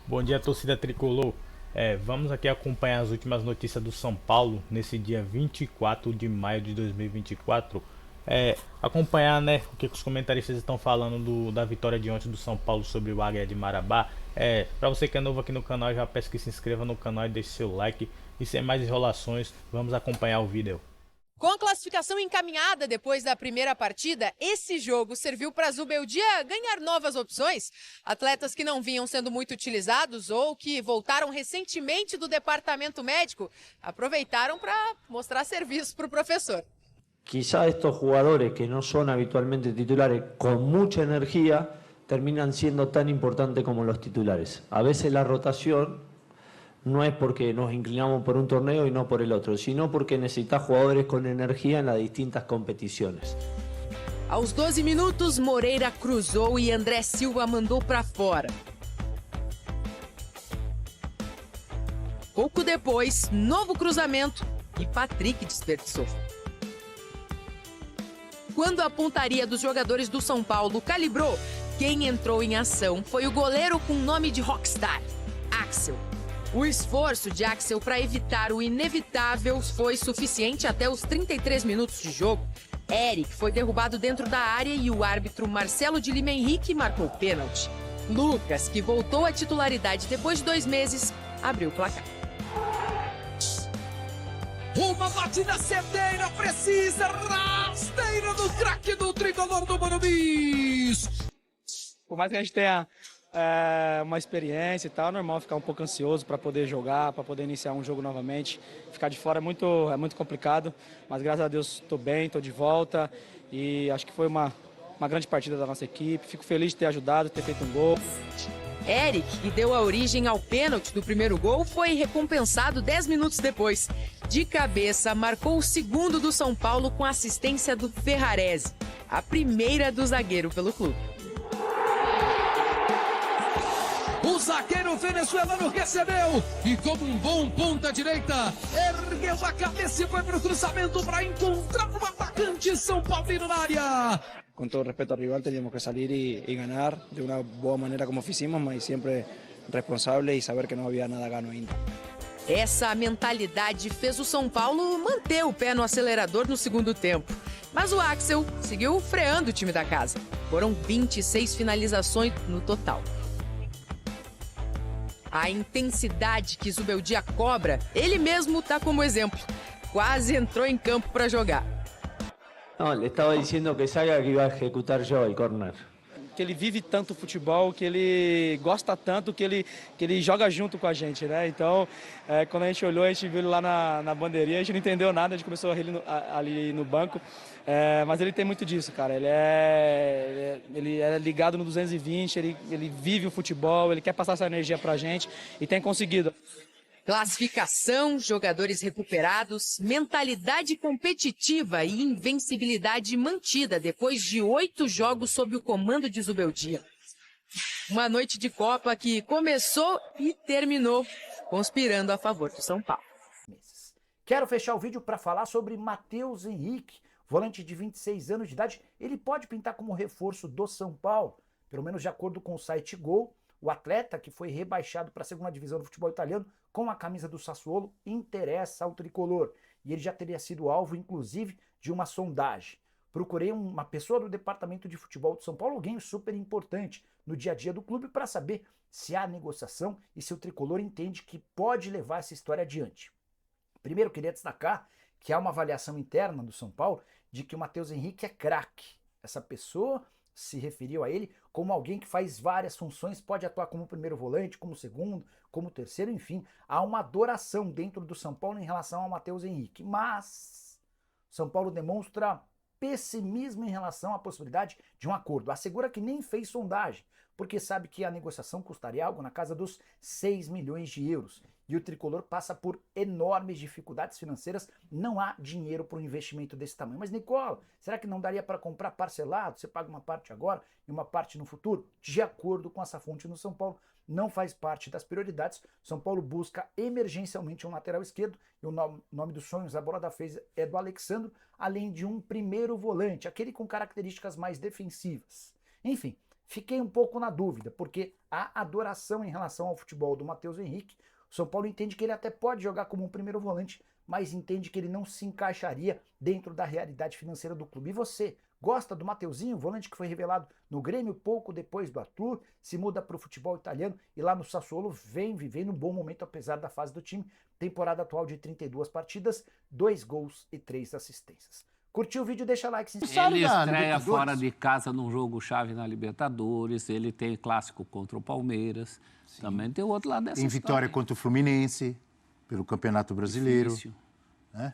Bom dia, torcida tricolor. Vamos aqui acompanhar as últimas notícias do São Paulo nesse dia 24 de maio de 2024. Acompanhar, né, o que os comentaristas estão falando da vitória de ontem do São Paulo sobre o Águia de Marabá. Para você que é novo aqui no canal, já peço que se inscreva no canal e deixe seu like. E sem mais enrolações, vamos acompanhar o vídeo. Com a classificação encaminhada depois da primeira partida, esse jogo serviu para a Zubeldia ganhar novas opções. Atletas que não vinham sendo muito utilizados ou que voltaram recentemente do departamento médico aproveitaram para mostrar serviço para o professor. Quizá estos jugadores que no son habitualmente titulares con mucha energía terminan siendo tan importantes como los titulares. A veces la rotación no es porque nos inclinamos por un torneo y no por el otro, sino porque necesitas jugadores con energía en las distintas competiciones. Aos 12 minutos, Moreira cruzou e André Silva mandou para fora. Pouco depois, novo cruzamento e Patrick desperdiçou. Quando a pontaria dos jogadores do São Paulo calibrou, quem entrou em ação foi o goleiro com nome de rockstar, Axel. O esforço de Axel para evitar o inevitável foi suficiente até os 33 minutos de jogo. Eric foi derrubado dentro da área e o árbitro Marcelo de Lima Henrique marcou pênalti. Lucas, que voltou à titularidade depois de 2 meses, abriu o placar. Uma batida certeira, precisa, rasteira do craque do tricolor do Morumbi. Por mais que a gente tenha uma experiência e tal, é normal ficar um pouco ansioso para poder jogar, para poder iniciar um jogo novamente. Ficar de fora é muito complicado, mas graças a Deus estou bem, estou de volta e acho que foi uma grande partida da nossa equipe. Fico feliz de ter ajudado, de ter feito um gol. Eric, que deu a origem ao pênalti do primeiro gol, foi recompensado 10 minutos depois. De cabeça, marcou o segundo do São Paulo com assistência do Ferrarese, a primeira do zagueiro pelo clube. O zagueiro venezuelano recebeu e, como um bom ponta-direita, ergueu a cabeça e foi para o cruzamento para encontrar o atacante São Paulino na área. Com todo respeito ao rival, teníamos que salir e ganhar de uma boa maneira como fizemos, mas sempre responsável e saber que não havia nada ganho ainda. Essa mentalidade fez o São Paulo manter o pé no acelerador no segundo tempo. Mas o Axel seguiu freando o time da casa. Foram 26 finalizações no total. A intensidade que Zubeldia cobra, ele mesmo tá como exemplo. Quase entrou em campo para jogar. No, le estaba diciendo que salga que iba a ejecutar yo el córner. Que ele vive tanto futebol, que ele gosta tanto, que ele joga junto com a gente, né? Então, quando a gente olhou, a gente viu ele lá na bandeirinha, a gente não entendeu nada, a gente começou a rir ali no banco. Mas ele tem muito disso, cara. Ele é ligado no 220, ele vive o futebol, ele quer passar essa energia pra gente e tem conseguido. Classificação, jogadores recuperados, mentalidade competitiva e invencibilidade mantida depois de 8 jogos sob o comando de Zubeldia. Uma noite de Copa que começou e terminou conspirando a favor do São Paulo. Quero fechar o vídeo para falar sobre Matheus Henrique, volante de 26 anos de idade. Ele pode pintar como reforço do São Paulo, pelo menos de acordo com o site Gol. O atleta, que foi rebaixado para a segunda divisão do futebol italiano com a camisa do Sassuolo, interessa ao tricolor. E ele já teria sido alvo, inclusive, de uma sondagem. Procurei uma pessoa do departamento de futebol do São Paulo, alguém super importante no dia a dia do clube, para saber se há negociação e se o tricolor entende que pode levar essa história adiante. Primeiro, queria destacar que há uma avaliação interna do São Paulo de que o Matheus Henrique é craque. Essa pessoa se referiu a ele como alguém que faz várias funções, pode atuar como primeiro volante, como segundo, como terceiro, enfim. Há uma adoração dentro do São Paulo em relação ao Matheus Henrique. Mas São Paulo demonstra pessimismo em relação à possibilidade de um acordo. Assegura que nem fez sondagem, porque sabe que a negociação custaria algo na casa dos 6 milhões de euros. E o tricolor passa por enormes dificuldades financeiras, não há dinheiro para um investimento desse tamanho. Mas Nicola, será que não daria para comprar parcelado? Você paga uma parte agora e uma parte no futuro? De acordo com essa fonte no São Paulo, não faz parte das prioridades. São Paulo busca emergencialmente um lateral esquerdo, e o nome dos sonhos, a bola da vez, é do Alexandro, além de um primeiro volante, aquele com características mais defensivas. Enfim, Fiquei um pouco na dúvida, porque há adoração em relação ao futebol do Matheus Henrique. O São Paulo entende que ele até pode jogar como um primeiro volante, mas entende que ele não se encaixaria dentro da realidade financeira do clube. E você, gosta do Mateuzinho, volante que foi revelado no Grêmio pouco depois do Arthur, se muda para o futebol italiano e lá no Sassuolo vem vivendo um bom momento apesar da fase do time. Temporada atual de 32 partidas, 2 gols e 3 assistências. Curtiu o vídeo? Deixa like, se inscreve. Ele estreia fora de casa num jogo-chave na Libertadores, ele tem clássico contra o Palmeiras, também tem o outro lado dessa Tem vitória contra o Fluminense, pelo Campeonato Brasileiro. Difícil. Né?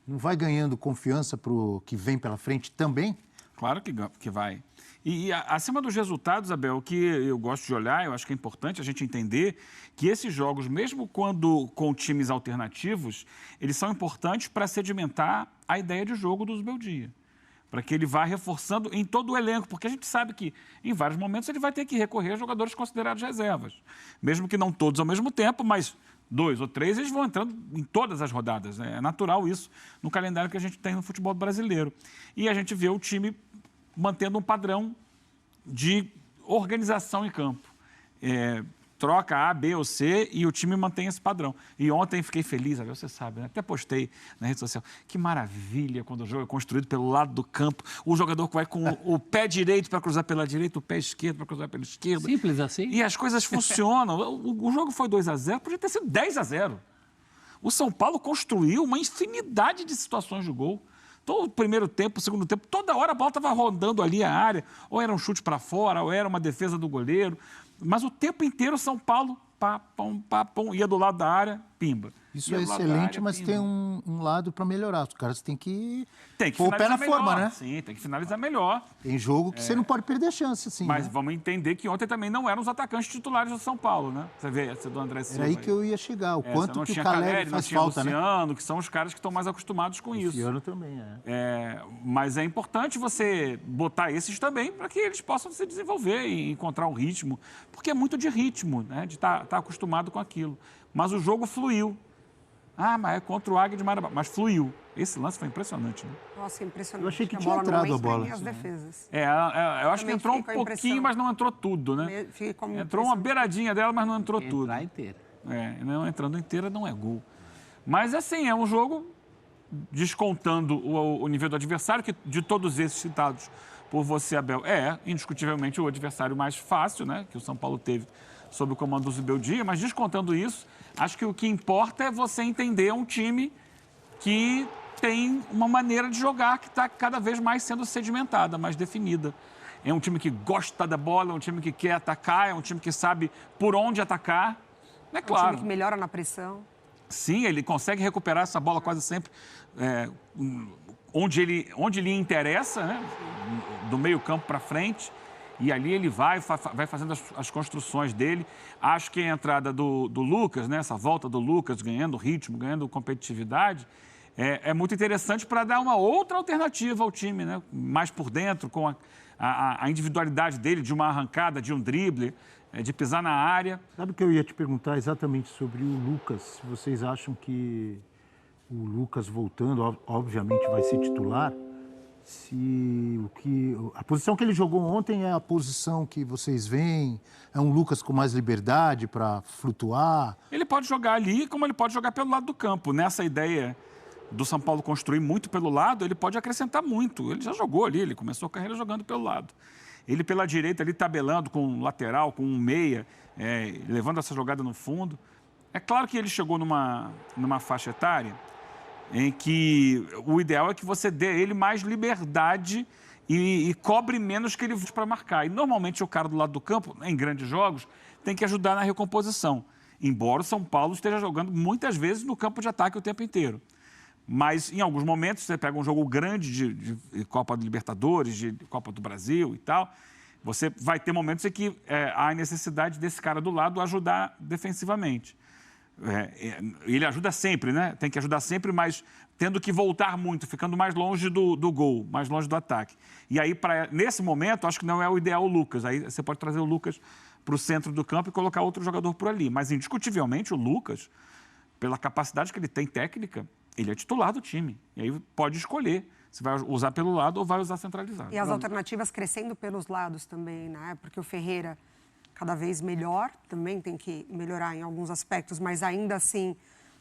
Não vai ganhando confiança para o que vem pela frente também? Claro que vai. E acima dos resultados, Abel, o que eu gosto de olhar, eu acho que é importante a gente entender que esses jogos, mesmo quando com times alternativos, eles são importantes para sedimentar a ideia de jogo do Zubeldia. Para que ele vá reforçando em todo o elenco, porque a gente sabe que em vários momentos ele vai ter que recorrer a jogadores considerados reservas. Mesmo que não todos ao mesmo tempo, mas 2 ou 3 eles vão entrando em todas as rodadas. Né? É natural isso no calendário que a gente tem no futebol brasileiro. E a gente vê o time mantendo um padrão de organização em campo. Troca A, B ou C e o time mantém esse padrão. E ontem fiquei feliz, você sabe, né? Até postei na rede social. Que maravilha quando o jogo é construído pelo lado do campo. O jogador que vai com o pé direito para cruzar pela direita, o pé esquerdo para cruzar pela esquerda. Simples assim. E as coisas funcionam. O jogo foi 2-0, podia ter sido 10-0. O São Paulo construiu uma infinidade de situações de gol. Todo o primeiro tempo, o segundo tempo, toda hora a bola estava rodando ali a área, ou era um chute para fora, ou era uma defesa do goleiro. Mas o tempo inteiro o São Paulo, pum, ia do lado da área, pimba. Isso é excelente, mas tem um lado para melhorar. Os caras têm que pôr o pé na forma, né? Sim, tem que finalizar melhor. Tem jogo que você não pode perder a chance, assim. Mas né? vamos entender que ontem também não eram os atacantes titulares do São Paulo, né? Você vê esse do André Silva. Era aí que eu ia chegar. O quanto que o Caleri faz falta, né? Luciano, que são os caras que estão mais acostumados com isso. Luciano também, Mas é importante você botar esses também para que eles possam se desenvolver e encontrar um ritmo. Porque é muito de ritmo, né? De estar acostumado com aquilo. Mas o jogo fluiu. Mas é contra o Águia de Marabá. Mas fluiu. Esse lance foi impressionante, né? Nossa, impressionante. Eu achei que tinha entrado a bola. As defesas. Eu acho que entrou um pouquinho, mas não entrou tudo, né? Entrou uma beiradinha dela, mas não entrou tudo. Entrar inteira. Não entrando inteira não é gol. Mas, assim, é um jogo descontando o nível do adversário, que de todos esses citados por você, Abel, indiscutivelmente o adversário mais fácil, né? Que o São Paulo teve sob o comando do Zubeldia, mas descontando isso, acho que o que importa é você entender um time que tem uma maneira de jogar que está cada vez mais sendo sedimentada, mais definida. É um time que gosta da bola, é um time que quer atacar, é um time que sabe por onde atacar. É claro. Um time que melhora na pressão. Sim, ele consegue recuperar essa bola quase sempre onde lhe interessa, né? Do meio campo para frente. E ali ele vai fazendo as construções dele. Acho que a entrada do Lucas, né, essa volta do Lucas, ganhando ritmo, ganhando competitividade, é muito interessante para dar uma outra alternativa ao time, né? Mais por dentro, com a individualidade dele, de uma arrancada, de um drible, de pisar na área. Sabe o que eu ia te perguntar exatamente sobre o Lucas? Se vocês acham que o Lucas voltando, obviamente vai ser titular, a posição que ele jogou ontem é a posição que vocês veem? É um Lucas com mais liberdade para flutuar? Ele pode jogar ali como ele pode jogar pelo lado do campo. Nessa ideia do São Paulo construir muito pelo lado, ele pode acrescentar muito. Ele já jogou ali, ele começou a carreira jogando pelo lado. Ele pela direita ali tabelando com um lateral, com um meia, levando essa jogada no fundo. É claro que ele chegou numa faixa etária em que o ideal é que você dê a ele mais liberdade e cobre menos que ele para marcar. E normalmente o cara do lado do campo, em grandes jogos, tem que ajudar na recomposição. Embora o São Paulo esteja jogando muitas vezes no campo de ataque o tempo inteiro. Mas em alguns momentos, você pega um jogo grande de Copa do Libertadores, de Copa do Brasil e tal, você vai ter momentos em que há necessidade desse cara do lado ajudar defensivamente. Ele ajuda sempre, né? Tem que ajudar sempre, mas tendo que voltar muito, ficando mais longe do gol, mais longe do ataque. E aí, nesse momento, acho que não é o ideal o Lucas. Aí você pode trazer o Lucas para o centro do campo e colocar outro jogador por ali. Mas, indiscutivelmente, o Lucas, pela capacidade que ele tem técnica, ele é titular do time. E aí pode escolher Se vai usar pelo lado ou vai usar centralizado. E as alternativas crescendo pelos lados também, né? Porque o Ferreira, cada vez melhor, também tem que melhorar em alguns aspectos, mas ainda assim,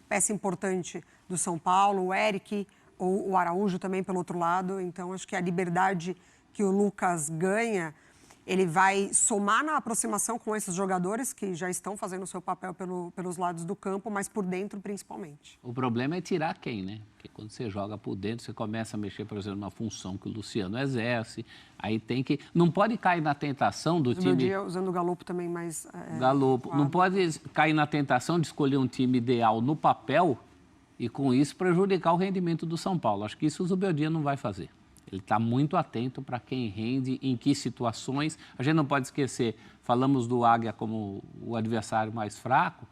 peça importante do São Paulo, o Eric, ou o Araújo também pelo outro lado. Então, acho que a liberdade que o Lucas ganha, ele vai somar na aproximação com esses jogadores que já estão fazendo o seu papel pelos lados do campo, mas por dentro principalmente. O problema é tirar quem, né? Porque quando você joga por dentro, você começa a mexer, por exemplo, numa função que o Luciano exerce, aí tem que... Não pode cair na tentação do time... Dia, usando o Galopo também mais... Galopo. Não pode cair na tentação de escolher um time ideal no papel e, com isso, prejudicar o rendimento do São Paulo. Acho que isso o Zubeldia não vai fazer. Ele está muito atento para quem rende, em que situações. A gente não pode esquecer, falamos do Águia como o adversário mais fraco.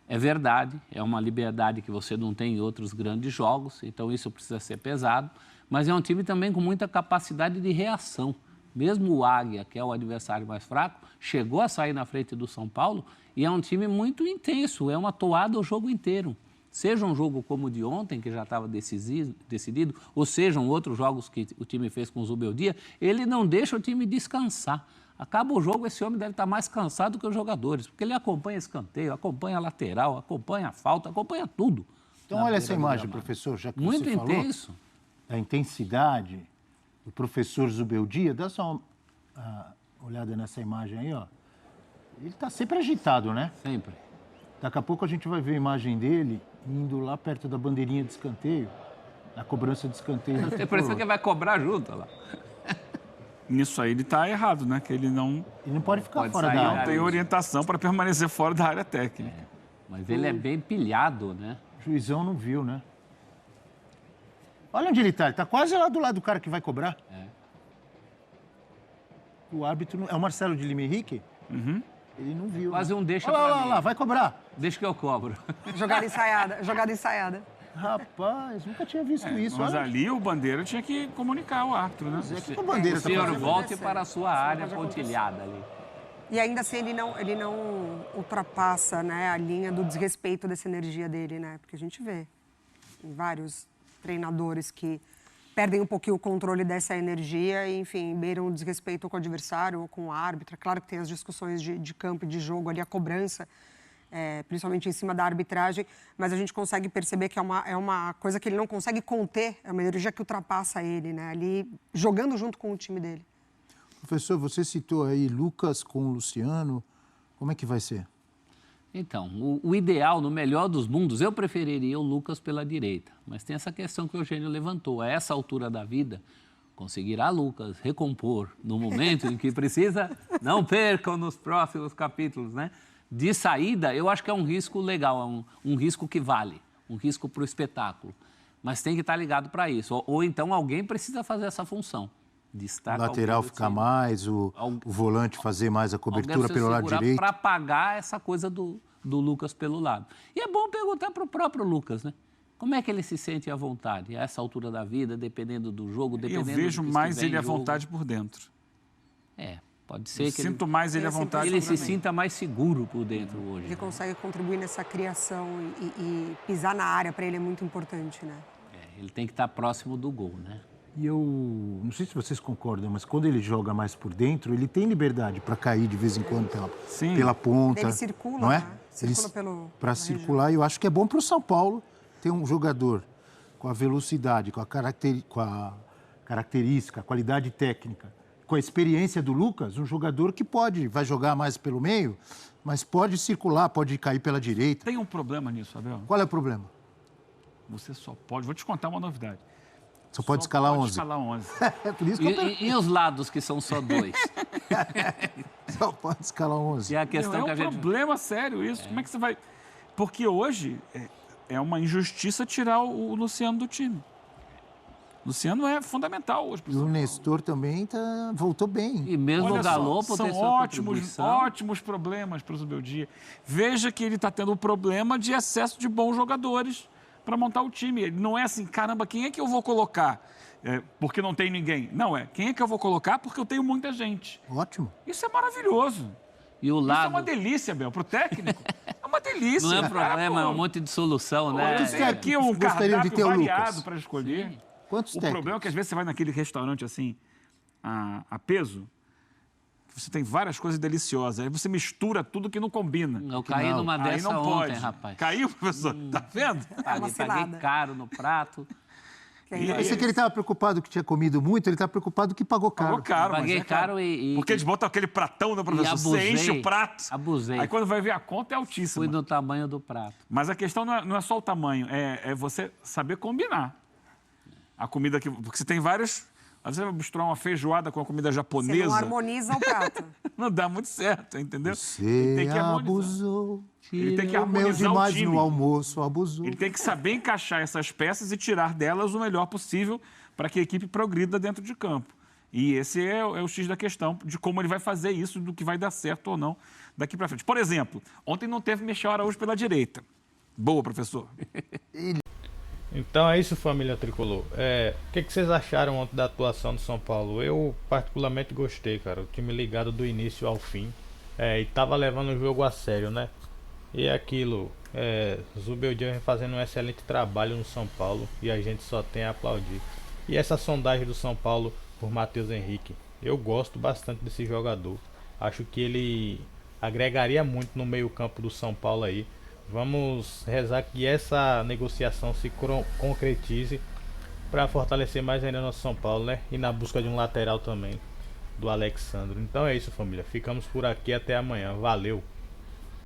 É verdade, é uma liberdade que você não tem em outros grandes jogos, então isso precisa ser pesado. Mas é um time também com muita capacidade de reação. Mesmo o Águia, que é o adversário mais fraco, chegou a sair na frente do São Paulo e é um time muito intenso, é uma toada o jogo inteiro. Seja um jogo como o de ontem, que já estava decidido, ou sejam outros jogos que o time fez com o Zubeldia, ele não deixa o time descansar. Acaba o jogo, esse homem deve estar mais cansado que os jogadores, porque ele acompanha escanteio, acompanha a lateral, acompanha a falta, acompanha tudo. Então, olha essa imagem, professor, já que muito você falou intenso. Da intensidade do professor Zubeldia. Dá só uma olhada nessa imagem aí, ó. Ele está sempre agitado, né? Sempre. Daqui a pouco a gente vai ver a imagem dele indo lá perto da bandeirinha de escanteio, na cobrança de escanteio. Tem impressão que vai cobrar junto lá. Nisso aí ele está errado, né? Que ele não pode ficar fora da área. Não tem orientação para permanecer fora da área técnica. Mas ele é bem pilhado, né? O juizão não viu, né? Olha onde ele está quase lá do lado do cara que vai cobrar. O árbitro é o Marcelo de Lima Henrique? Uhum. Ele não viu. Quase um deixa pra mim. Olha lá, vai cobrar. Deixa que eu cobro. Jogada ensaiada. Rapaz, nunca tinha visto isso. Mas ali o Bandeira tinha que comunicar o árbitro, né? O Bandeira o senhor volte para a sua área pontilhada ali. E ainda assim ele não ultrapassa, né, a linha do desrespeito dessa energia dele, né? Porque a gente vê em vários treinadores que perdem um pouquinho o controle dessa energia e, enfim, beiram o desrespeito com o adversário ou com o árbitro. É claro que tem as discussões de campo e de jogo ali, a cobrança, principalmente em cima da arbitragem, mas a gente consegue perceber que é uma coisa que ele não consegue conter, é uma energia que ultrapassa ele, né? Ali, jogando junto com o time dele. Professor, você citou aí Lucas com o Luciano, como é que vai ser? Então, o ideal, no melhor dos mundos, eu preferiria o Lucas pela direita. Mas tem essa questão que o Eugênio levantou. A essa altura da vida, conseguirá Lucas recompor no momento em que precisa? Não percam nos próximos capítulos, né? De saída, eu acho que é um risco legal, um risco que vale, um risco para o espetáculo. Mas tem que estar ligado para isso. Ou então alguém precisa fazer essa função. O lateral ficar mais, o volante fazer mais a cobertura pelo lado direito. Para pagar essa coisa do Lucas pelo lado. E é bom perguntar para o próprio Lucas, né? Como é que ele se sente à vontade, a essa altura da vida, dependendo do jogo, dependendo do que Eu vejo mais ele à vontade por dentro. Pode ser que sinto mais ele à vontade. Ele se sinta mais seguro por dentro hoje. Ele consegue contribuir nessa criação e pisar na área para ele é muito importante, né? Ele tem que estar próximo do gol, né? E eu não sei se vocês concordam, mas quando ele joga mais por dentro, ele tem liberdade para cair de vez em quando pela ponta. Ele circula, não é? né? Circula para circular. E eu acho que é bom para o São Paulo ter um jogador com a velocidade, com a característica, a qualidade técnica, com a experiência do Lucas, um jogador que vai jogar mais pelo meio, mas pode circular, pode cair pela direita. Tem um problema nisso, Abel. Qual é o problema? Você só pode... Vou te contar uma novidade. Só pode escalar 11. Escalar 11. É por isso que e os lados, que são só 2? Só pode escalar 11. E a questão que a gente... problema sério isso. Como é que você vai... Porque hoje é uma injustiça tirar o Luciano do time. O Luciano é fundamental hoje. E o Nestor também voltou bem. E mesmo o Galopo são ótimos problemas para o Zubeldia. Veja que ele está tendo um problema de excesso de bons jogadores para montar o time. Ele não é assim, caramba, quem é que eu vou colocar? Porque não tem ninguém. Não quem é que eu vou colocar? Porque eu tenho muita gente. Ótimo. Isso é maravilhoso. E o lado... Isso é uma delícia, Bel, para o técnico. É uma delícia. Não é problema, é um monte de solução, né? Tem aqui um cardápio variado para escolher. Sim. Quantos O técnicos? problema é que às vezes você vai naquele restaurante assim, a peso, que você tem várias coisas deliciosas, aí você mistura tudo que não combina. Eu caí numa Aí dessa não ontem, pode. rapaz. Caiu, professor? Tá vendo? Paguei cilada. caro no prato. Esse que ele estava preocupado que tinha comido muito, ele está preocupado que pagou caro. Pagou caro, mas Paguei é caro e... Porque eles botam aquele pratão, né, professor? Você abusei, enche o prato. abusei. Aí quando vai ver a conta é altíssima. Fui no tamanho do prato. Mas a questão não é só o tamanho, é você saber combinar. A comida que... Porque você tem várias... Às vezes você vai misturar uma feijoada com a comida Você japonesa. não harmoniza o prato. Não dá muito certo, entendeu? Você Ele tem que harmonizar. abusou. Ele tem que Comeu harmonizar o demais time. no almoço, abusou. Ele tem que saber encaixar essas peças e tirar delas o melhor possível para que a equipe progrida dentro de campo. E esse é o X da questão, de como ele vai fazer isso, do que vai dar certo ou não daqui para frente. Por exemplo, ontem não teve Michel Araújo pela direita. Boa, professor. Então é isso, família tricolor. O que vocês acharam ontem da atuação do São Paulo? Eu particularmente gostei, cara. O time ligado do início ao fim. E tava levando o jogo a sério, né? E aquilo, Zubeldia vem fazendo um excelente trabalho no São Paulo e a gente só tem a aplaudir. E essa sondagem do São Paulo por Matheus Henrique, eu gosto bastante desse jogador. Acho que ele agregaria muito no meio-campo do São Paulo aí. Vamos rezar que essa negociação se concretize para fortalecer mais ainda nosso São Paulo, né? E na busca de um lateral também, do Alexandre. Então é isso, família. Ficamos por aqui até amanhã. Valeu!